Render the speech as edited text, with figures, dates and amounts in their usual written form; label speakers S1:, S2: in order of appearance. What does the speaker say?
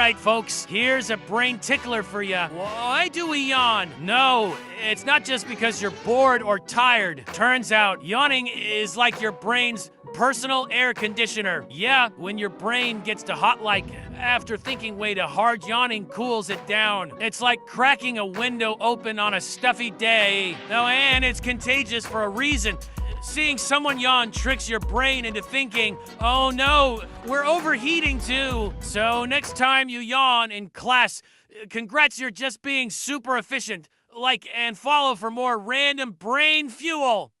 S1: right, folks, here's a brain tickler for you. Why do we yawn? No, it's not just because you're bored or tired. Turns out, yawning is like your brain's personal air conditioner. Yeah, when your brain gets to hot like after thinking way too hard, yawning cools it down. It's like cracking a window open on a stuffy day. Oh, and it's contagious for a reason. Seeing someone yawn tricks your brain into thinking, oh no, we're overheating too. So next time you yawn in class, congrats, you're just being super efficient. Like and follow for more random brain fuel.